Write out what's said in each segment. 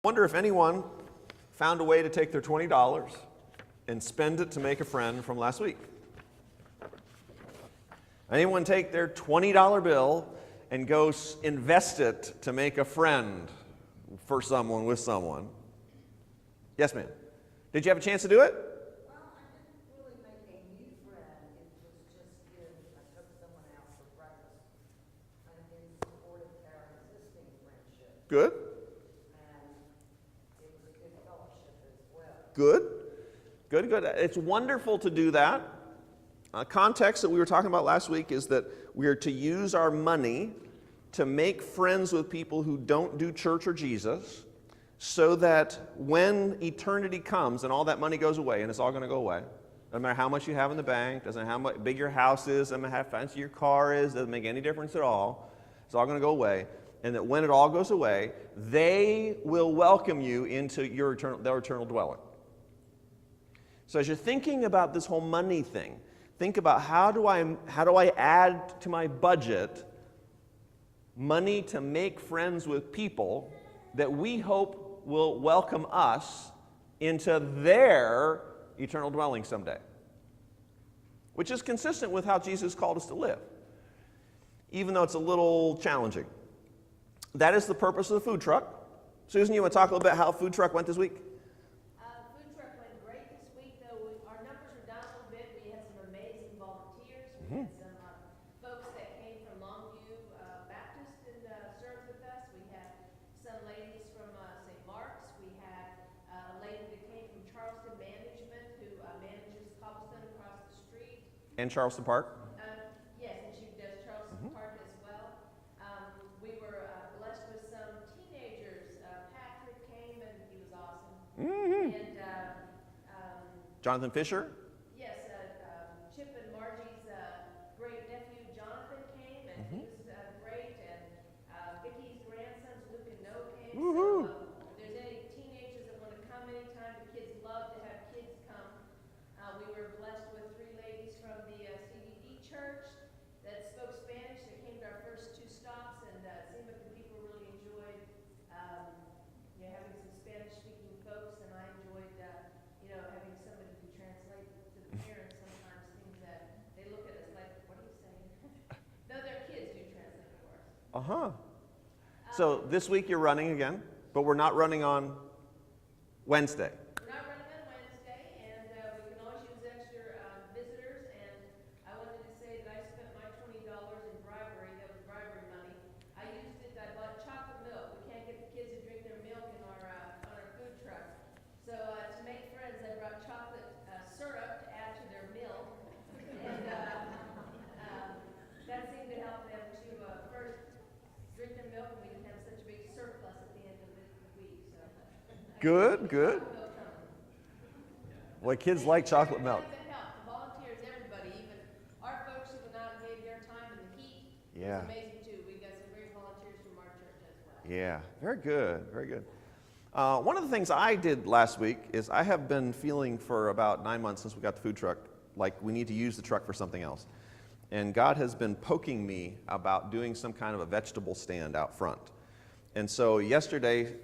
Wonder if anyone found a way to take their $20 and spend it to make a friend from last week. Anyone take their $20 bill and go invest it to make a friend for someone with someone? Yes, ma'am. Did you have a chance to do it? Well, I didn't really make a new friend. It was just I took someone out for breakfast and in support of our existing friendship. Good. And it was a good fellowship as well. Good. Good, good. It's wonderful to do that. Context that we were talking about last week is that we are to use our money to make friends with people who don't do church or Jesus, so that when eternity comes and all that money goes away, and it's all going to go away, no matter how much you have in the bank, doesn't matter how much big your house is, doesn't matter how fancy your car is, doesn't make any difference at all. It's all going to go away. And that when it all goes away, they will welcome you into their eternal dwelling. So as you're thinking about this whole money thing, think about how do I add to my budget money to make friends with people that we hope will welcome us into their eternal dwelling someday, which is consistent with how Jesus called us to live, even though it's a little challenging. That is the purpose of the food truck. Susan, you want to talk a little bit how food truck went this week? Food truck went great this week, though our numbers are down a little bit. We had some amazing volunteers. We had some folks that came from Longview Baptist and served with us. We had some ladies from St. Mark's. We had a lady that came from Charleston Management who manages cobblestone across the street. And Charleston Park? Yes, and she does Charleston Park as well. We were blessed with some teenagers. Patrick came and he was awesome. And Jonathan Fisher? yes, Chip and Margie's great nephew Jonathan came and he was great. And Vicky's grandsons Luke and Noah came. Woohoo. So if there's any teenagers that want to come anytime, the kids love to have kids come. We were blessed with 3 ladies from the CDD church that spoke Spanish. They came to our first 2 stops, and it seemed like the people really enjoyed having some Spanish-speaking folks, and I enjoyed having somebody to translate to the parents sometimes things that they look at us like, what are you saying? No, their kids do translate for us. So this week you're running again, but we're not running on Wednesday. We're not running on Wednesday, and we can always use extra visitors. And I wanted to say that I spent my $20 in bribery. That was bribery money. I used it. I bought chocolate milk. We can't get the kids to drink their milk on our food truck. So to make friends, I brought chocolate syrup to add to their milk, and that seemed to help them to first drink their milk, and we didn't have such a big surplus at the end of the week. So. Good, good. Well, kids like chocolate milk. It helped. The volunteers, everybody, even our folks who went out and gave their time in the heat. Yeah. It was amazing too. We got some great volunteers from our church as well. Yeah, very good, very good. One of the things I did last week is I have been feeling for about 9 months since we got the food truck like we need to use the truck for something else. And God has been poking me about doing some kind of a vegetable stand out front. And so yesterday,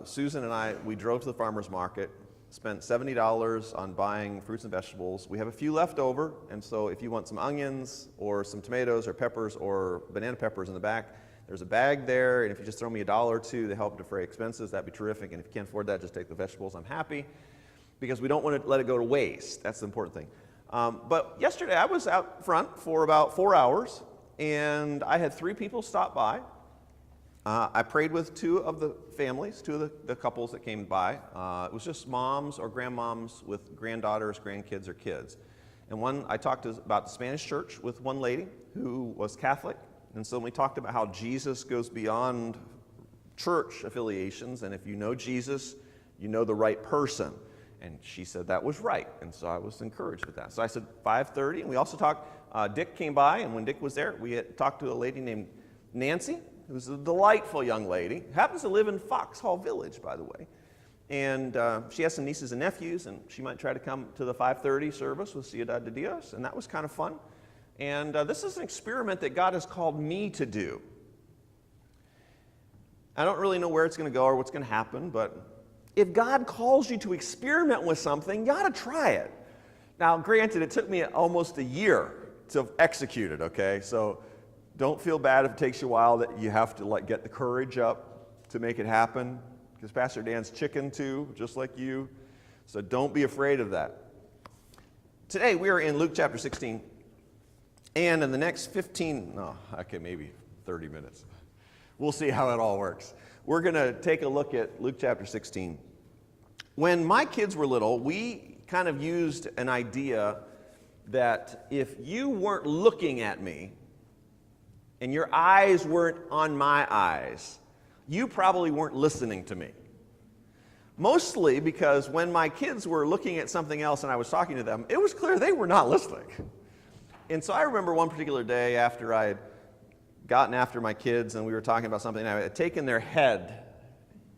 Susan and I, we drove to the farmer's market, spent $70 on buying fruits and vegetables. We have a few left over, and so if you want some onions or some tomatoes or peppers or banana peppers in the back, there's a bag there, and if you just throw me $1 or $2 to help defray expenses, that'd be terrific. And if you can't afford that, just take the vegetables. I'm happy, because we don't want to let it go to waste. That's the important thing. But yesterday, I was out front for about 4 hours, and I had 3 people stop by. I prayed with 2 of the families, 2 of the couples that came by. It was just moms or grandmoms with granddaughters, grandkids, or kids. And I talked about the Spanish church with one lady who was Catholic. And so we talked about how Jesus goes beyond church affiliations, and if you know Jesus, you know the right person. And she said that was right, and so I was encouraged with that. So I said 5:30, and we also talked, Dick came by, and when Dick was there, we had talked to a lady named Nancy, who's a delightful young lady, happens to live in Foxhall Village, by the way. And she has some nieces and nephews, and she might try to come to the 5:30 service with Ciudad de Dios, and that was kind of fun. And this is an experiment that God has called me to do. I don't really know where it's going to go or what's going to happen, but if God calls you to experiment with something, you ought to try it. Now, granted, it took me almost a year to execute it, okay? So don't feel bad if it takes you a while that you have to get the courage up to make it happen, because Pastor Dan's chicken too, just like you. So don't be afraid of that. Today we are in Luke chapter 16, and in the next maybe 30 minutes. We'll see how it all works. We're going to take a look at Luke chapter 16. When my kids were little, we kind of used an idea that if you weren't looking at me and your eyes weren't on my eyes, you probably weren't listening to me. Mostly because when my kids were looking at something else and I was talking to them, it was clear they were not listening. And so I remember one particular day after I had gotten after my kids and we were talking about something, I had taken their head,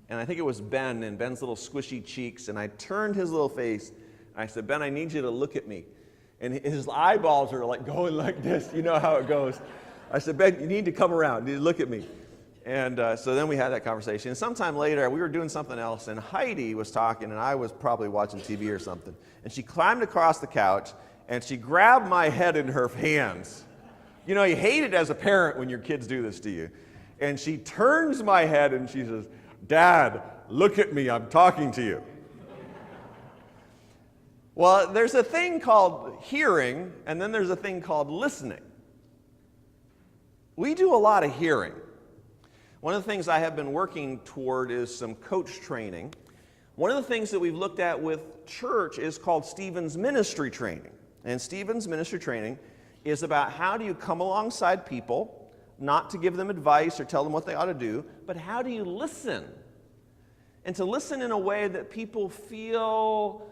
and I think it was Ben and Ben's little squishy cheeks, and I turned his little face, and I said, Ben, I need you to look at me. And his eyeballs are like going like this. You know how it goes. I said, Ben, you need to come around. You need to look at me. And so then we had that conversation. And sometime later, we were doing something else, and Heidi was talking, and I was probably watching TV or something. And she climbed across the couch, and she grabbed my head in her hands. You know, you hate it as a parent when your kids do this to you. And she turns my head, and she says, Dad, look at me. I'm talking to you. Well, there's a thing called hearing, and then there's a thing called listening. We do a lot of hearing. One of the things I have been working toward is some coach training. One of the things that we've looked at with church is called Stephen's ministry training. And Stephen's ministry training is about how do you come alongside people, not to give them advice or tell them what they ought to do, but how do you listen? And to listen in a way that people feel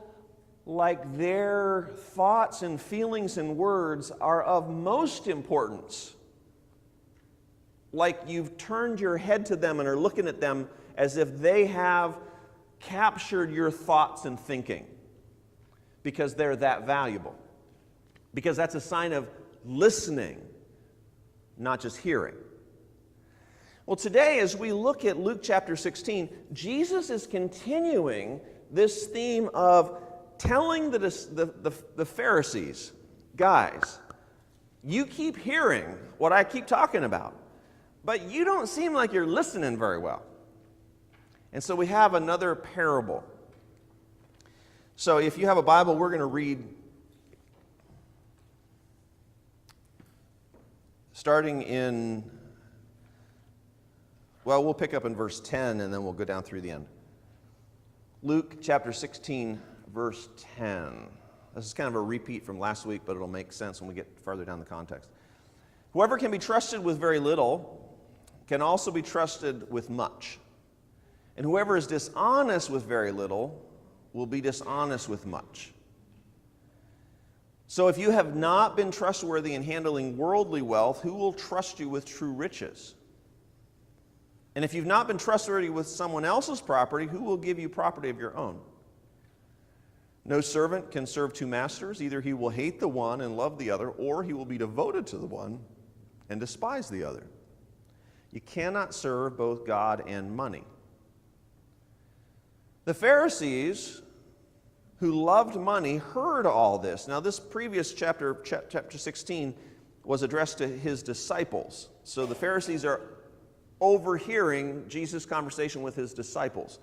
like their thoughts and feelings and words are of most importance. Like you've turned your head to them and are looking at them as if they have captured your thoughts and thinking, because they're that valuable. Because that's a sign of listening, not just hearing. Well, today, as we look at Luke chapter 16, Jesus is continuing this theme of telling the Pharisees, guys, you keep hearing what I keep talking about, but you don't seem like you're listening very well. And so we have another parable. So if you have a Bible, we're going to read starting in, we'll pick up in verse 10 and then we'll go down through the end. Luke chapter 16, verse 10. This is kind of a repeat from last week, but it'll make sense when we get farther down the context. Whoever can be trusted with very little can also be trusted with much. And whoever is dishonest with very little will be dishonest with much. So if you have not been trustworthy in handling worldly wealth, who will trust you with true riches? And if you've not been trustworthy with someone else's property, who will give you property of your own? No servant can serve two masters. Either he will hate the one and love the other, or he will be devoted to the one and despise the other. You cannot serve both God and money. The Pharisees, who loved money, heard all this. Now, this previous chapter 16, was addressed to his disciples. So the Pharisees are overhearing Jesus' conversation with his disciples.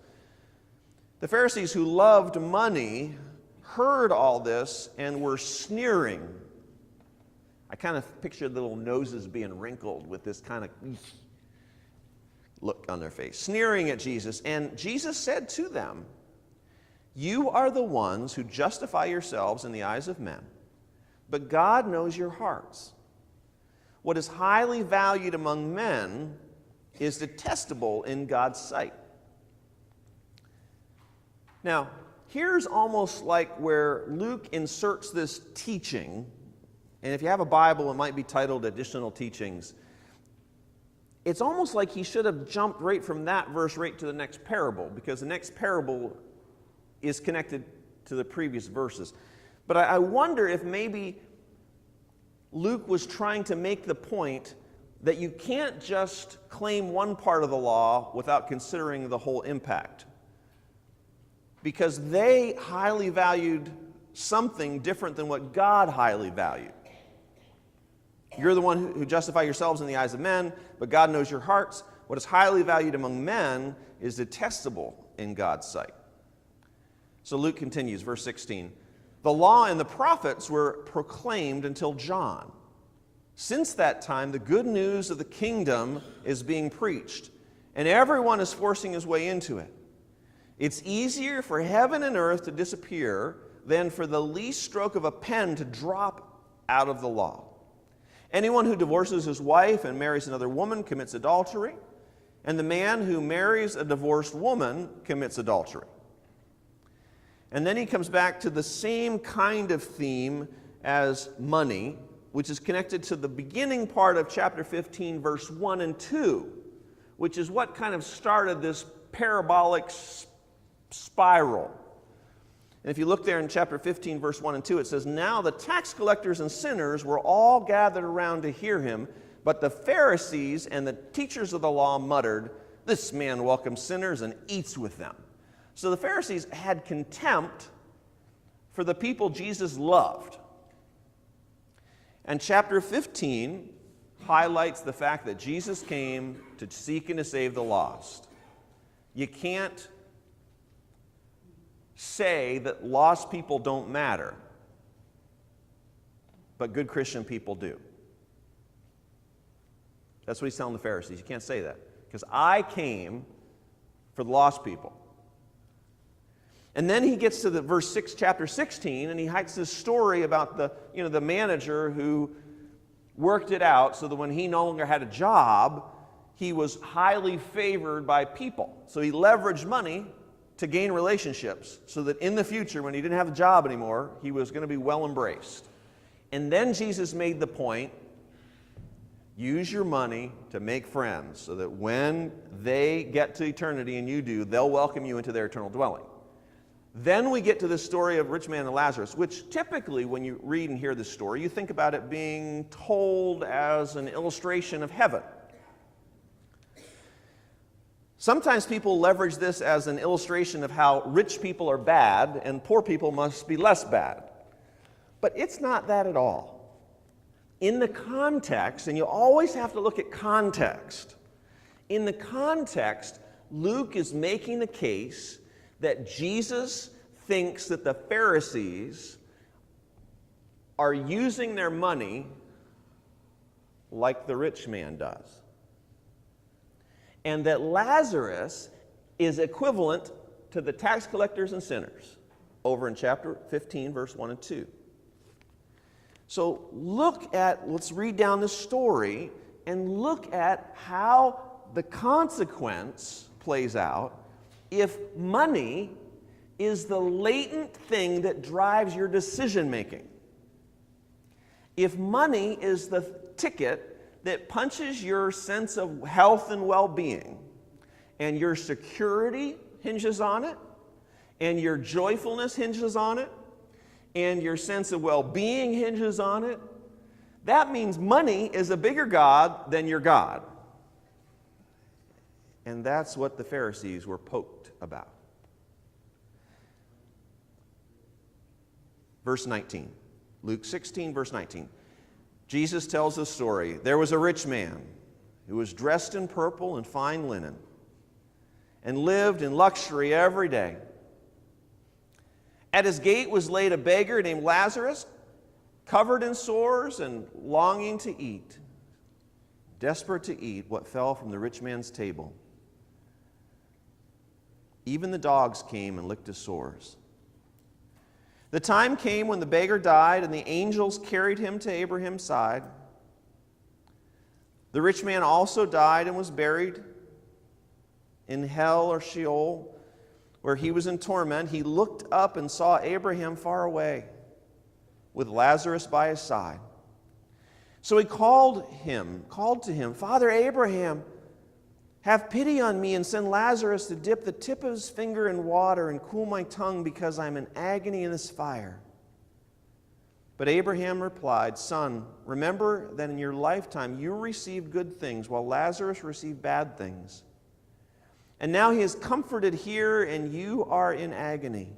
The Pharisees who loved money heard all this and were sneering. I kind of pictured little noses being wrinkled with this kind of look on their face, sneering at Jesus. And Jesus said to them, "You are the ones who justify yourselves in the eyes of men, but God knows your hearts. What is highly valued among men is detestable in God's sight." Now, here's almost like where Luke inserts this teaching, and if you have a Bible, it might be titled Additional Teachings. It's almost like he should have jumped right from that verse right to the next parable, because the next parable is connected to the previous verses. But I wonder if maybe Luke was trying to make the point that you can't just claim one part of the law without considering the whole impact. Because they highly valued something different than what God highly valued. You're the one who justify yourselves in the eyes of men, but God knows your hearts. What is highly valued among men is detestable in God's sight. So Luke continues, verse 16. The law and the prophets were proclaimed until John. Since that time, the good news of the kingdom is being preached, and everyone is forcing his way into it. It's easier for heaven and earth to disappear than for the least stroke of a pen to drop out of the law. Anyone who divorces his wife and marries another woman commits adultery, and the man who marries a divorced woman commits adultery. And then he comes back to the same kind of theme as money, which is connected to the beginning part of chapter 15, verse 1 and 2, which is what kind of started this parabolic spiral. And if you look there in chapter 15, verse 1 and 2, it says, Now the tax collectors and sinners were all gathered around to hear him, but the Pharisees and the teachers of the law muttered, This man welcomes sinners and eats with them. So the Pharisees had contempt for the people Jesus loved. And chapter 15 highlights the fact that Jesus came to seek and to save the lost. You can't say that lost people don't matter, but good Christian people do. That's what he's telling the Pharisees. You can't say that, because I came for the lost people. And then he gets to the verse 6, chapter 16, and he hikes this story about the manager who worked it out so that when he no longer had a job, he was highly favored by people. So he leveraged money to gain relationships so that in the future, when he didn't have a job anymore, he was going to be well embraced. And then Jesus made the point, use your money to make friends so that when they get to eternity and you do, they'll welcome you into their eternal dwelling. Then we get to the story of rich man and Lazarus, which typically when you read and hear this story, you think about it being told as an illustration of heaven. Sometimes people leverage this as an illustration of how rich people are bad and poor people must be less bad. But it's not that at all. In the context, and you always have to look at context, in the context, Luke is making the case that Jesus thinks that the Pharisees are using their money like the rich man does. And that Lazarus is equivalent to the tax collectors and sinners over in chapter 15, verse 1 and 2. So let's read down this story and look at how the consequence plays out if money is the latent thing that drives your decision making. If money is the ticket that punches your sense of health and well-being, and your security hinges on it, and your joyfulness hinges on it, and your sense of well-being hinges on it, that means money is a bigger God than your God. And that's what the Pharisees were poked about. Verse 19. Luke 16, verse 19. Jesus tells this story. There was a rich man who was dressed in purple and fine linen and lived in luxury every day. At his gate was laid a beggar named Lazarus, covered in sores and longing to eat, desperate to eat what fell from the rich man's table. Even the dogs came and licked his sores. The time came when the beggar died, and the angels carried him to Abraham's side. The rich man also died and was buried in hell or Sheol, where he was in torment. He looked up and saw Abraham far away, with Lazarus by his side. So he called to him, Father Abraham, have pity on me and send Lazarus to dip the tip of his finger in water and cool my tongue because I'm in agony in this fire. But Abraham replied, Son, remember that in your lifetime you received good things, while Lazarus received bad things. And now he is comforted here, and you are in agony.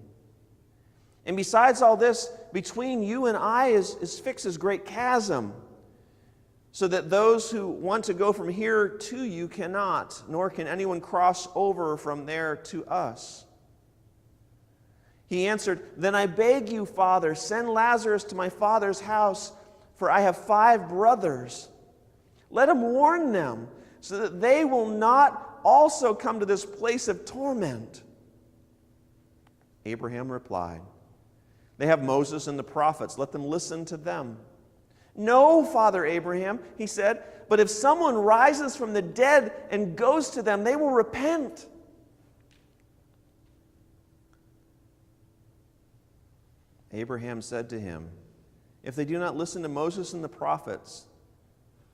And besides all this, between you and I is fixed this great chasm, so that those who want to go from here to you cannot, nor can anyone cross over from there to us. He answered, Then I beg you, Father, send Lazarus to my father's house, for I have 5 brothers. Let him warn them, so that they will not also come to this place of torment. Abraham replied, They have Moses and the prophets. Let them listen to them. No, Father Abraham, he said, but if someone rises from the dead and goes to them, they will repent. Abraham said to him, If they do not listen to Moses and the prophets,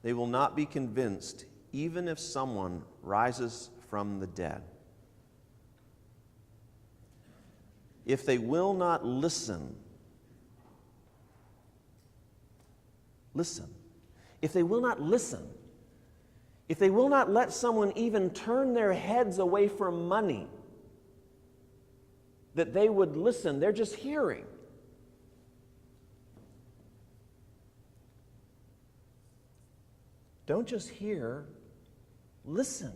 they will not be convinced, even if someone rises from the dead. If they will not listen, if they will not listen, if they will not let someone even turn their heads away from money, that they would listen, they're just hearing. Don't just hear, listen.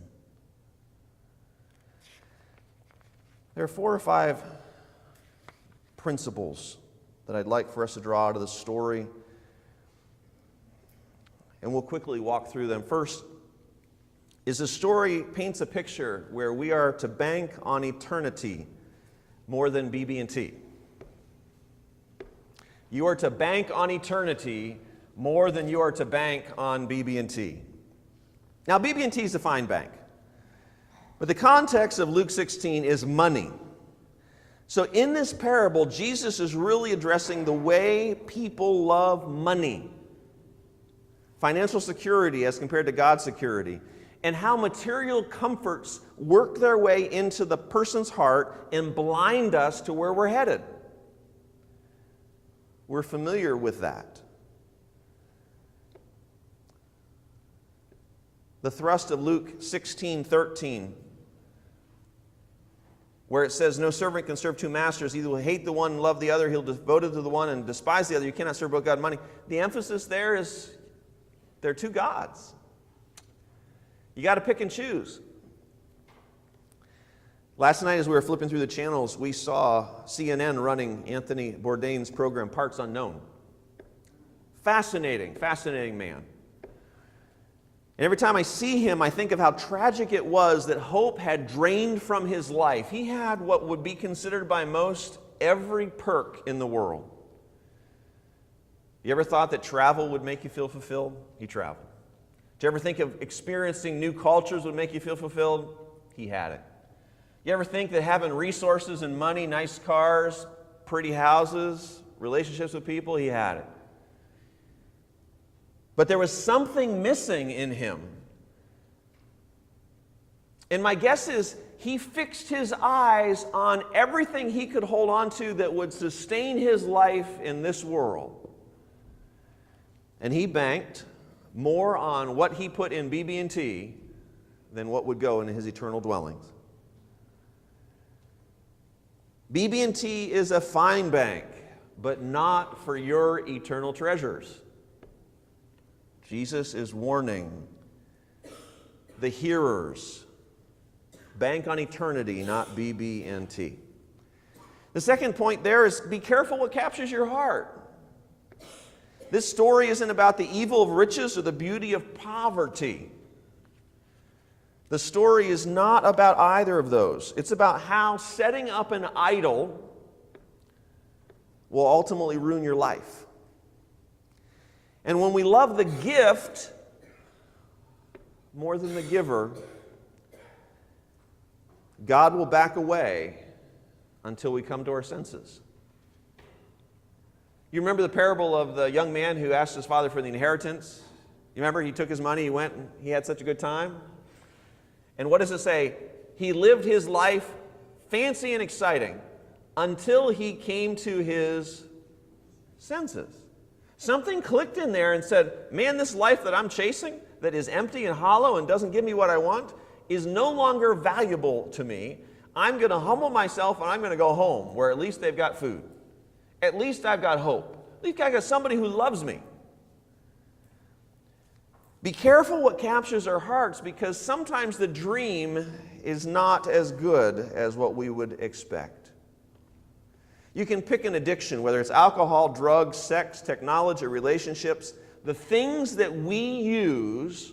There are 4 or 5 principles that I'd like for us to draw out of the story, and we'll quickly walk through them. First, is the story paints a picture where we are to bank on eternity more than BB&T. You are to bank on eternity more than you are to bank on BB&T. Now, BB&T is a fine bank, but the context of Luke 16 is money. So in this parable, Jesus is really addressing the way people love money, financial security as compared to God's security, and how material comforts work their way into the person's heart and blind us to where we're headed. We're familiar with that. The thrust of Luke 16:13, where it says, No servant can serve 2 masters. Either will hate the one and love the other. He'll be devoted to the one and despise the other. You cannot serve both God and money. The emphasis there is there are 2 gods. You got to pick and choose. Last night as we were flipping through the channels, we saw CNN running Anthony Bourdain's program, Parts Unknown. Fascinating man. And every time I see him, I think of how tragic it was that hope had drained from his life. He had what would be considered by most every perk in the world. You ever thought that travel would make you feel fulfilled? He traveled. Did you ever think of experiencing new cultures would make you feel fulfilled? He had it. You ever think that having resources and money, nice cars, pretty houses, relationships with people? He had it. But there was something missing in him. And my guess is he fixed his eyes on everything he could hold on to that would sustain his life in this world. And he banked more on what he put in BB&T than what would go into his eternal dwellings. BB&T is a fine bank, but not for your eternal treasures. Jesus is warning the hearers, bank on eternity, not BB&T. The second point there is be careful what captures your heart. This story isn't about the evil of riches or the beauty of poverty. The story is not about either of those. It's about how setting up an idol will ultimately ruin your life. And when we love the gift more than the giver, God will back away until we come to our senses. You remember the parable of the young man who asked his father for the inheritance? You remember he took his money, he went, and he had such a good time? And what does it say? He lived his life fancy and exciting until he came to his senses. Something clicked in there and said, man, this life that I'm chasing, that is empty and hollow and doesn't give me what I want, is no longer valuable to me. I'm going to humble myself and I'm going to go home where at least they've got food. At least I've got hope. At least I've got somebody who loves me. Be careful what captures our hearts, because sometimes the dream is not as good as what we would expect. You can pick an addiction, whether it's alcohol, drugs, sex, technology, relationships, the things that we use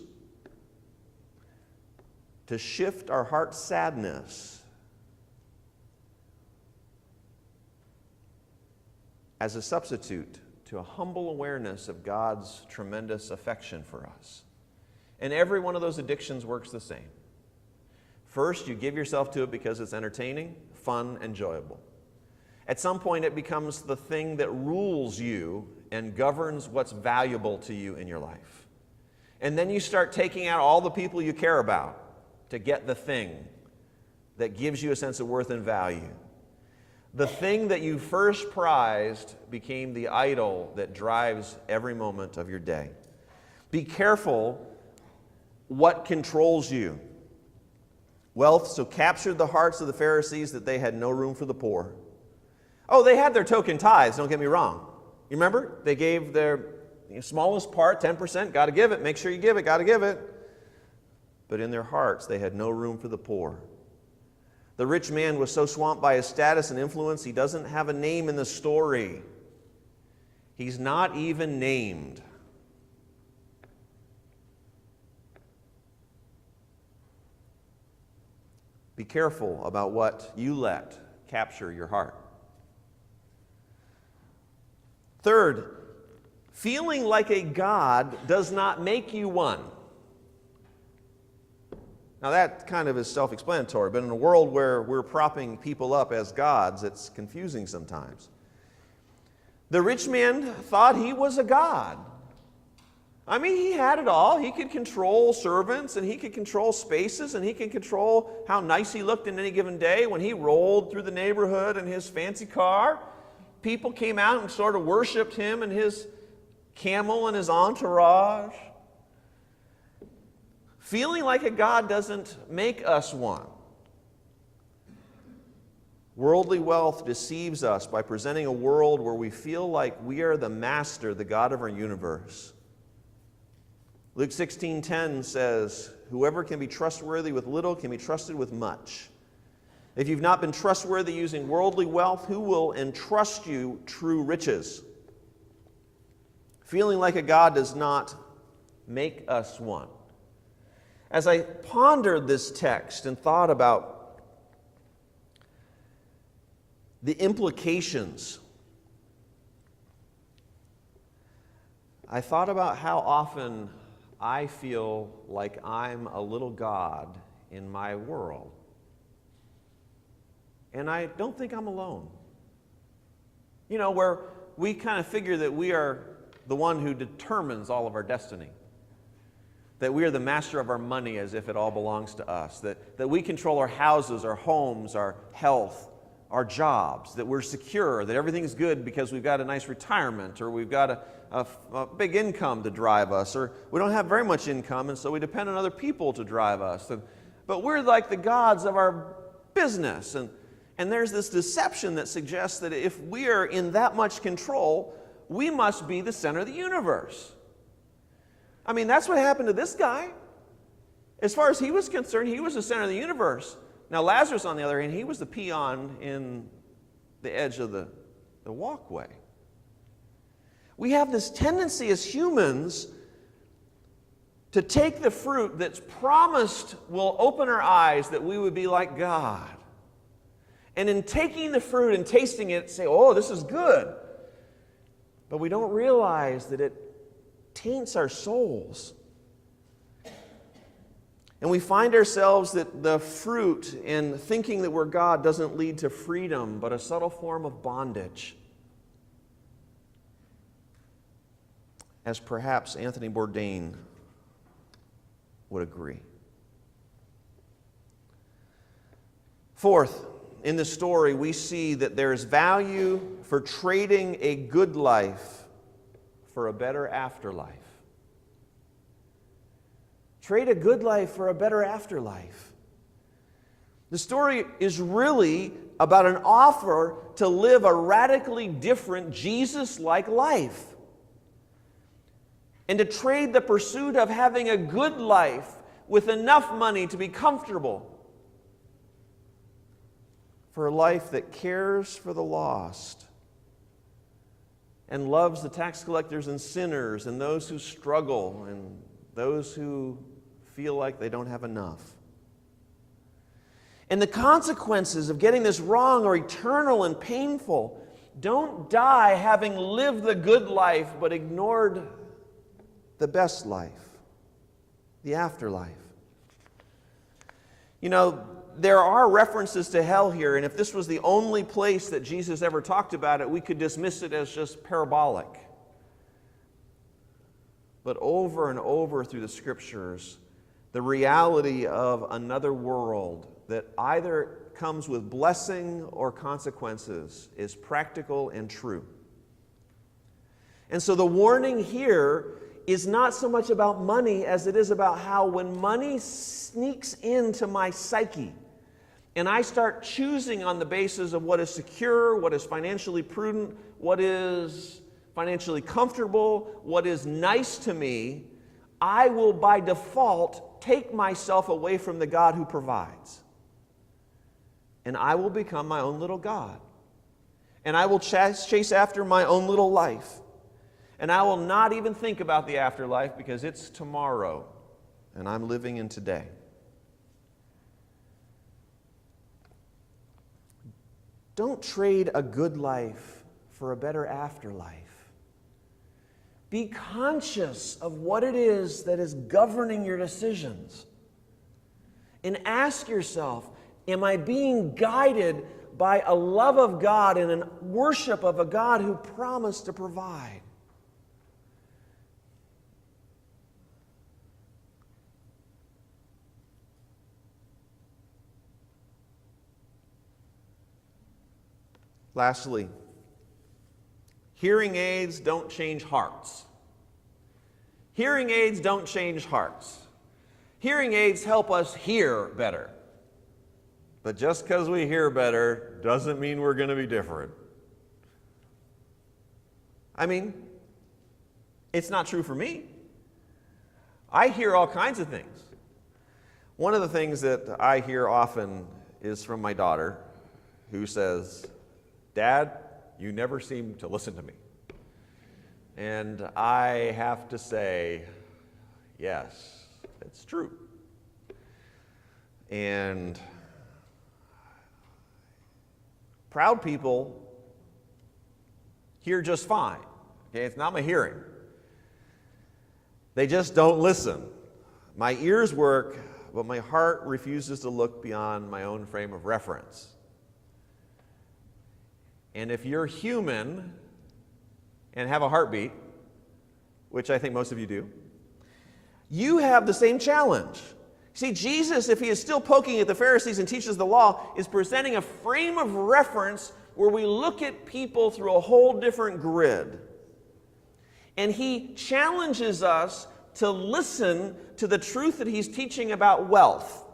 to shift our heart sadness as a substitute to a humble awareness of God's tremendous affection for us. And every one of those addictions works the same. First, you give yourself to it because it's entertaining, fun, enjoyable. At some point, it becomes the thing that rules you and governs what's valuable to you in your life. And then you start taking out all the people you care about to get the thing that gives you a sense of worth and value. The thing that you first prized became the idol that drives every moment of your day. Be careful what controls you. Wealth so captured the hearts of the Pharisees that they had no room for the poor. Oh, they had their token tithes, don't get me wrong. You remember? They gave their smallest part, 10%, got to give it, make sure you give it, got to give it. But in their hearts, they had no room for the poor. The rich man was so swamped by his status and influence, he doesn't have a name in the story. He's not even named. Be careful about what you let capture your heart. Third, feeling like a god does not make you one. Now that kind of is self-explanatory, but in a world where we're propping people up as gods, it's confusing sometimes. The rich man thought he was a god. I mean, he had it all. He could control servants, and he could control spaces, and he could control how nice he looked in any given day. When he rolled through the neighborhood in his fancy car, people came out and sort of worshiped him and his camel and his entourage. Feeling like a god doesn't make us one. Worldly wealth deceives us by presenting a world where we feel like we are the master, the God of our universe. Luke 16:10 says, whoever can be trustworthy with little can be trusted with much. If you've not been trustworthy using worldly wealth, who will entrust you true riches? Feeling like a god does not make us one. As I pondered this text and thought about the implications, I thought about how often I feel like I'm a little god in my world. And I don't think I'm alone. You know, where we kind of figure that we are the one who determines all of our destiny. That we are the master of our money as if it all belongs to us. That we control our houses, our homes, our health, our jobs. That we're secure, that everything's good because we've got a nice retirement, or we've got a big income to drive us, or we don't have very much income and so we depend on other people to drive us. But we're like the gods of our business. And there's this deception that suggests that if we are in that much control, we must be the center of the universe. I mean, that's what happened to this guy. As far as he was concerned, he was the center of the universe. Now, Lazarus, on the other hand, he was the peon in the edge of the walkway. We have this tendency as humans to take the fruit that's promised will open our eyes that we would be like God. And in taking the fruit and tasting it, say, oh, this is good. But we don't realize that it taints our souls. And we find ourselves that the fruit in thinking that we're God doesn't lead to freedom, but a subtle form of bondage. As perhaps Anthony Bourdain would agree. Fourth, in the story, we see that there's value for trading a good life for a better afterlife. Trade a good life for a better afterlife. The story is really about an offer to live a radically different Jesus-like life. And to trade the pursuit of having a good life with enough money to be comfortable for a life that cares for the lost and loves the tax collectors and sinners and those who struggle and those who feel like they don't have enough. And the consequences of getting this wrong are eternal and painful. Don't die having lived the good life but ignored the best life, the afterlife. You know, there are references to hell here, and if this was the only place that Jesus ever talked about it, we could dismiss it as just parabolic. But over and over through the Scriptures, the reality of another world that either comes with blessing or consequences is practical and true. And so the warning here is not so much about money as it is about how when money sneaks into my psyche and I start choosing on the basis of what is secure, what is financially prudent, what is financially comfortable, what is nice to me, I will by default take myself away from the God who provides. And I will become my own little God. And I will chase after my own little life. And I will not even think about the afterlife because it's tomorrow, and I'm living in today. Don't trade a good life for a better afterlife. Be conscious of what it is that is governing your decisions. And ask yourself, am I being guided by a love of God and a worship of a God who promised to provide? Lastly, hearing aids don't change hearts. Hearing aids don't change hearts. Hearing aids help us hear better. But just because we hear better doesn't mean we're going to be different. I mean, it's not true for me. I hear all kinds of things. One of the things that I hear often is from my daughter, who says, "Dad, you never seem to listen to me." And I have to say, yes, it's true. And proud people hear just fine. Okay, it's not my hearing. They just don't listen. My ears work, but my heart refuses to look beyond my own frame of reference. And if you're human and have a heartbeat, which I think most of you do, you have the same challenge. See, Jesus, if he is still poking at the Pharisees and teaches the law, is presenting a frame of reference where we look at people through a whole different grid. And he challenges us to listen to the truth that he's teaching about wealth.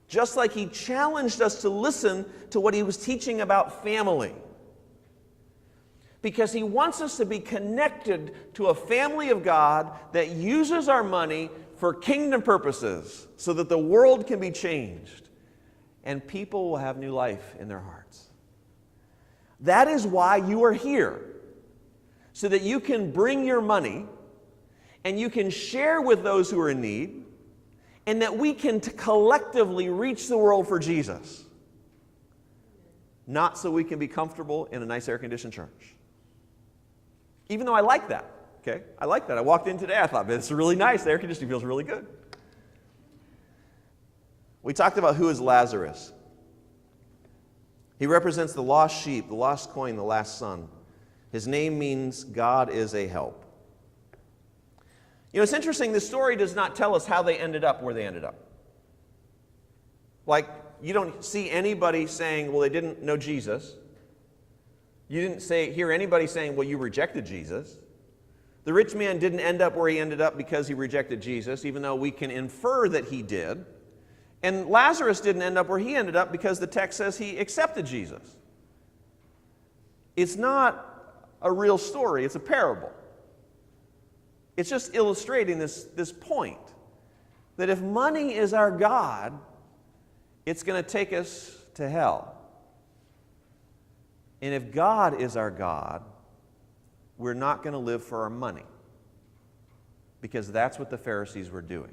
Just like he challenged us to listen to what he was teaching about family. Because he wants us to be connected to a family of God that uses our money for kingdom purposes so that the world can be changed and people will have new life in their hearts. That is why you are here, so that you can bring your money and you can share with those who are in need, and that we can collectively reach the world for Jesus. Not so we can be comfortable in a nice air-conditioned church. Even though I like that, okay? I like that. I walked in today, I thought, man, it's really nice. The air conditioning feels really good. We talked about who is Lazarus. He represents the lost sheep, the lost coin, the last son. His name means God is a help. You know, it's interesting, this story does not tell us how they ended up where they ended up. Like, you don't see anybody saying, well, they didn't know Jesus. You didn't hear anybody saying, well, you rejected Jesus. The rich man didn't end up where he ended up because he rejected Jesus, even though we can infer that he did. And Lazarus didn't end up where he ended up because the text says he accepted Jesus. It's not a real story, it's a parable. It's just illustrating this point that if money is our God, it's going to take us to hell. And if God is our God, we're not going to live for our money, because that's what the Pharisees were doing.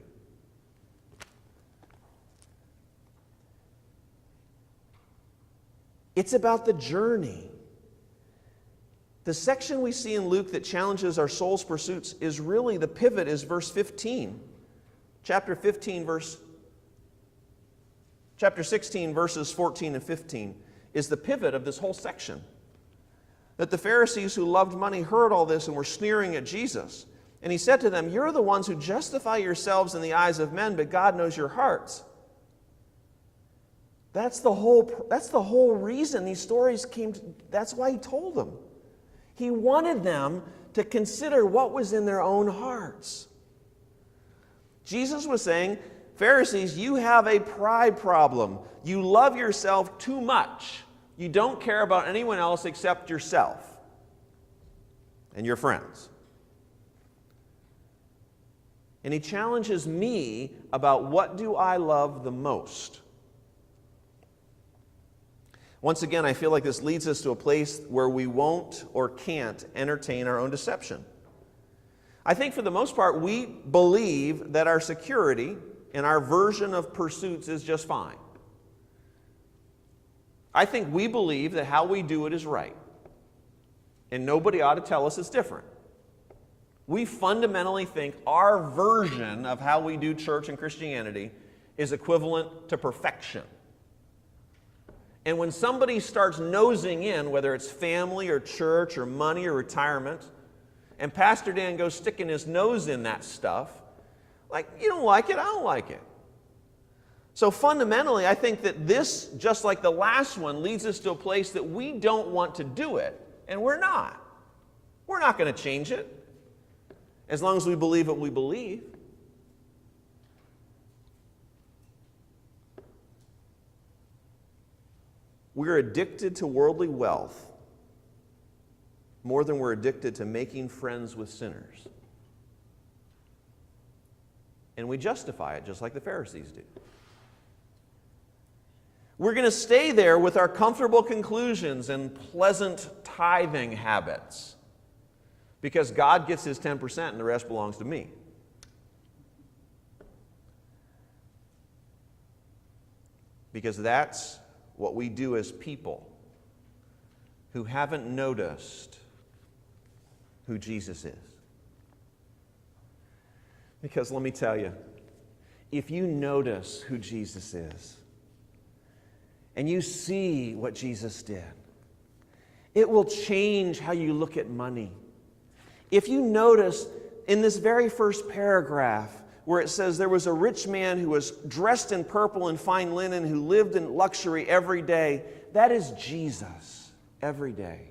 It's about the journey. The section we see in Luke that challenges our soul's pursuits is really, the pivot is verse 15. Chapter 16, verses 14 and 15 is the pivot of this whole section. That the Pharisees who loved money heard all this and were sneering at Jesus. And he said to them, "You're the ones who justify yourselves in the eyes of men, but God knows your hearts." That's the whole reason these stories came. That's why he told them. He wanted them to consider what was in their own hearts. Jesus was saying, Pharisees, you have a pride problem. You love yourself too much. You don't care about anyone else except yourself and your friends. And he challenges me about what do I love the most. Once again, I feel like this leads us to a place where we won't or can't entertain our own deception. I think for the most part, we believe that our security and our version of pursuits is just fine. I think we believe that how we do it is right, and nobody ought to tell us it's different. We fundamentally think our version of how we do church and Christianity is equivalent to perfection. And when somebody starts nosing in, whether it's family or church or money or retirement, and Pastor Dan goes sticking his nose in that stuff, like, you don't like it, I don't like it. So fundamentally, I think that this, just like the last one, leads us to a place that we don't want to do it, and we're not. We're not going to change it, as long as we believe what we believe. We're addicted to worldly wealth more than we're addicted to making friends with sinners. And we justify it just like the Pharisees do. We're going to stay there with our comfortable conclusions and pleasant tithing habits because God gets his 10% and the rest belongs to me. Because that's what we do as people who haven't noticed who Jesus is. Because let me tell you, if you notice who Jesus is, and you see what Jesus did, it will change how you look at money. If you notice in this very first paragraph where it says there was a rich man who was dressed in purple and fine linen who lived in luxury every day, that is Jesus every day.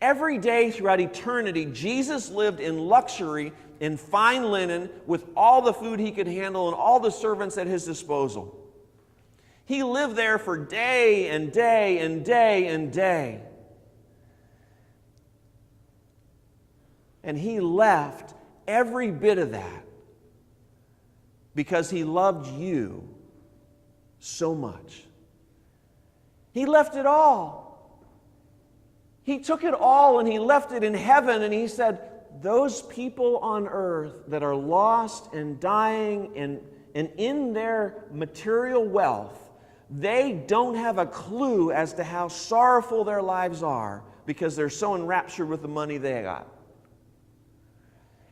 Every day throughout eternity, Jesus lived in luxury, in fine linen, with all the food he could handle and all the servants at his disposal. He lived there for day and day and day and day. And he left every bit of that because he loved you so much. He left it all. He took it all and he left it in heaven, and he said, those people on earth that are lost and dying and in their material wealth, they don't have a clue as to how sorrowful their lives are because they're so enraptured with the money they got.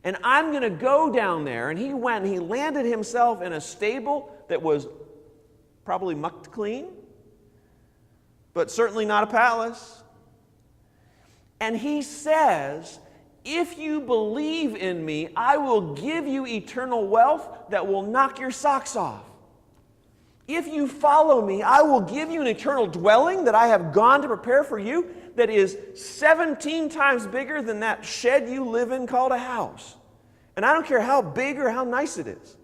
And I'm going to go down there. And he went and he landed himself in a stable that was probably mucked clean, but certainly not a palace. And he says, if you believe in me, I will give you eternal wealth that will knock your socks off. If you follow me, I will give you an eternal dwelling that I have gone to prepare for you that is 17 times bigger than that shed you live in called a house. And I don't care how big or how nice it is.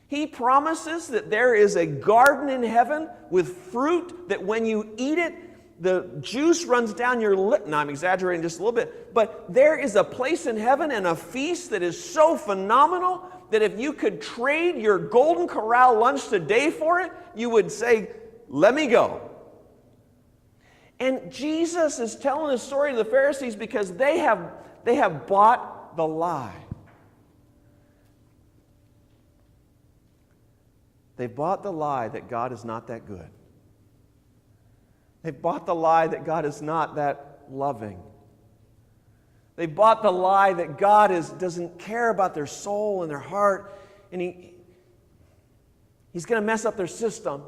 He promises that there is a garden in heaven with fruit that when you eat it, the juice runs down your lip. Now, I'm exaggerating just a little bit, but there is a place in heaven and a feast that is so phenomenal that if you could trade your Golden Corral lunch today for it, you would say, let me go. And Jesus is telling this story to the Pharisees because they have bought the lie. They've bought the lie that God is not that good. They've bought the lie that God is not that loving. They bought the lie that God doesn't care about their soul and their heart, and He's going to mess up their system.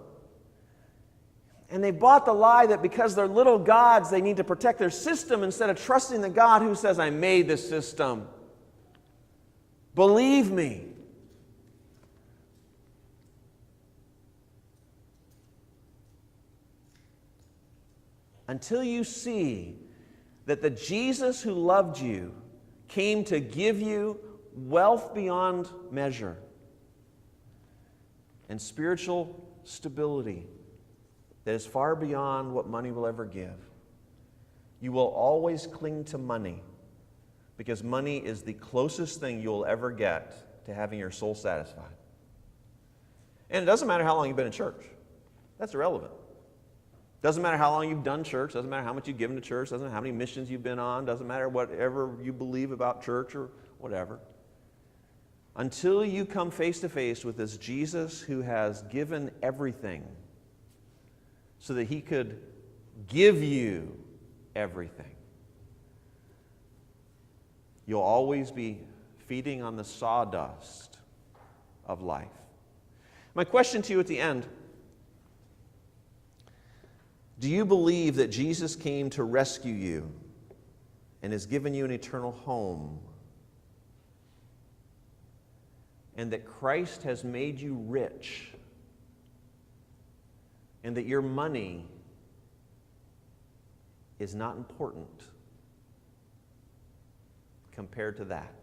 And they bought the lie that because they're little gods, they need to protect their system instead of trusting the God who says, I made this system. Believe me. Until you see that the Jesus who loved you came to give you wealth beyond measure and spiritual stability that is far beyond what money will ever give, you will always cling to money because money is the closest thing you'll ever get to having your soul satisfied. And it doesn't matter how long you've been in church. That's irrelevant. Doesn't matter how long you've done church, doesn't matter how much you've given to church, doesn't matter how many missions you've been on, doesn't matter whatever you believe about church or whatever. Until you come face to face with this Jesus who has given everything so that He could give you everything, you'll always be feeding on the sawdust of life. My question to you at the end: do you believe that Jesus came to rescue you and has given you an eternal home? And that Christ has made you rich? And that your money is not important compared to that?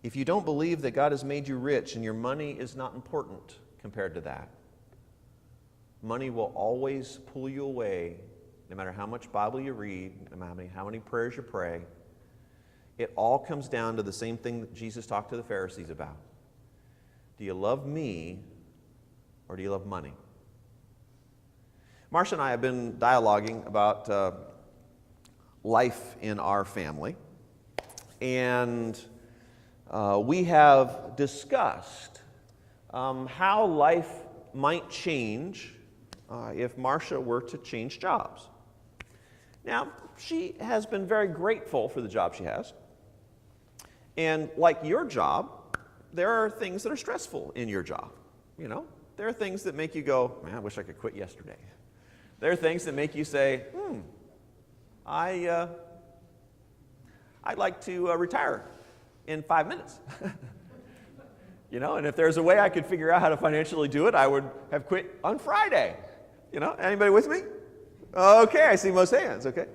If you don't believe that God has made you rich and your money is not important compared to that, money will always pull you away, no matter how much Bible you read, no matter how many prayers you pray. It all comes down to the same thing that Jesus talked to the Pharisees about. Do you love me or do you love money? Marcia and I have been dialoguing about life in our family, and we have discussed how life might change if Marcia were to change jobs. Now, she has been very grateful for the job she has. And like your job, there are things that are stressful in your job. You know, there are things that make you go, man, I wish I could quit yesterday. There are things that make you say, I'd like to retire in 5 minutes. You know, and if there's a way I could figure out how to financially do it, I would have quit on Friday. You know, anybody with me? Okay, I see most hands, okay.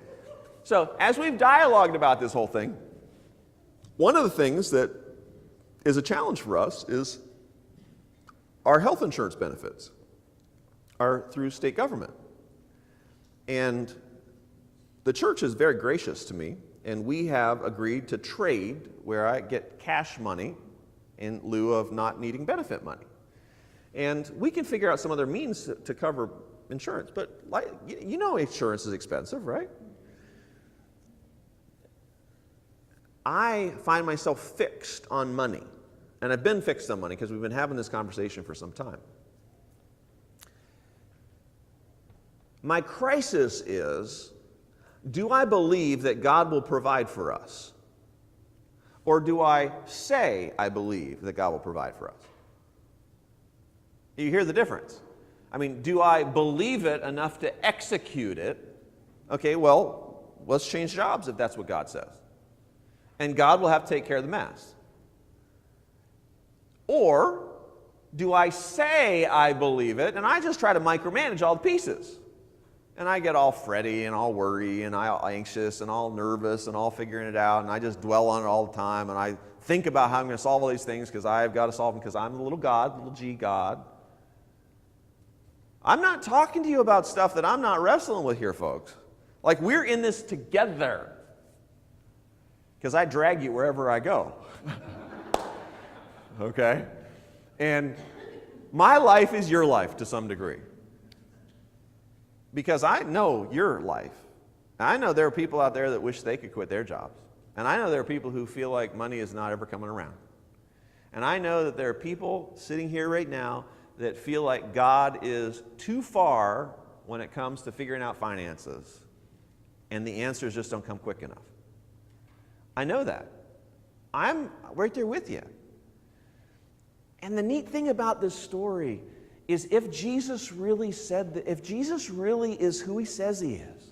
So as we've dialogued about this whole thing, one of the things that is a challenge for us is our health insurance benefits are through state government. And the church is very gracious to me, and we have agreed to trade where I get cash money in lieu of not needing benefit money. And we can figure out some other means to cover insurance, but you know insurance is expensive, right? I find myself fixed on money, and I've been fixed on money because we've been having this conversation for some time. My crisis is, do I believe that God will provide for us? Or do I say I believe that God will provide for us? You hear the difference? I mean, do I believe it enough to execute it? Okay, well, let's change jobs if that's what God says. And God will have to take care of the mess. Or do I say I believe it and I just try to micromanage all the pieces? And I get all fretty and all worry and all anxious and all nervous and all figuring it out, and I just dwell on it all the time, and I think about how I'm going to solve all these things because I've got to solve them because I'm the little God, little g God. I'm not talking to you about stuff that I'm not wrestling with here, folks. Like, we're in this together because I drag you wherever I go. Okay? And my life is your life to some degree. Because I know your life. I know there are people out there that wish they could quit their jobs. And I know there are people who feel like money is not ever coming around. And I know that there are people sitting here right now that feel like God is too far when it comes to figuring out finances. And the answers just don't come quick enough. I know that. I'm right there with you. And the neat thing about this story is if Jesus really said that, if Jesus really is who he says he is,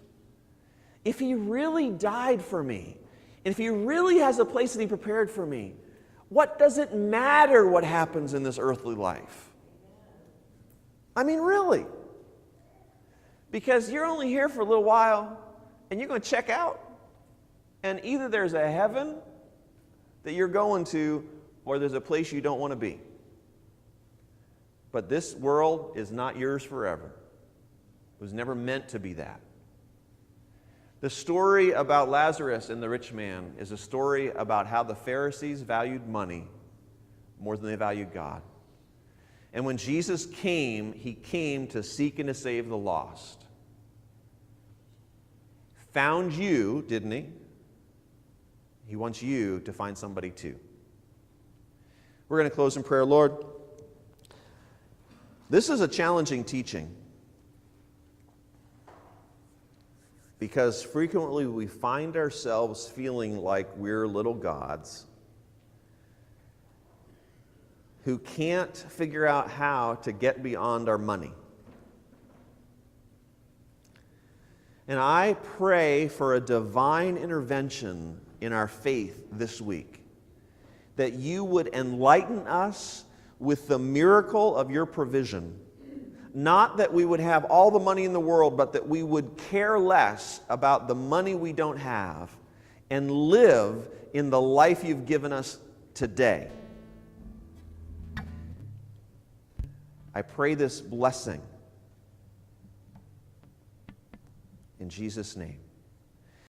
if he really died for me, and if he really has a place that he prepared for me, what does it matter what happens in this earthly life? I mean, really. Because you're only here for a little while, and you're going to check out. And either there's a heaven that you're going to, or there's a place you don't want to be. But this world is not yours forever. It was never meant to be that. The story about Lazarus and the rich man is a story about how the Pharisees valued money more than they valued God. And when Jesus came, he came to seek and to save the lost. Found you, didn't he? He wants you to find somebody too. We're going to close in prayer. Lord, this is a challenging teaching because frequently we find ourselves feeling like we're little gods who can't figure out how to get beyond our money. And I pray for a divine intervention in our faith this week, that you would enlighten us with the miracle of your provision. Not that we would have all the money in the world, but that we would care less about the money we don't have and live in the life you've given us today. I pray this blessing in Jesus' name.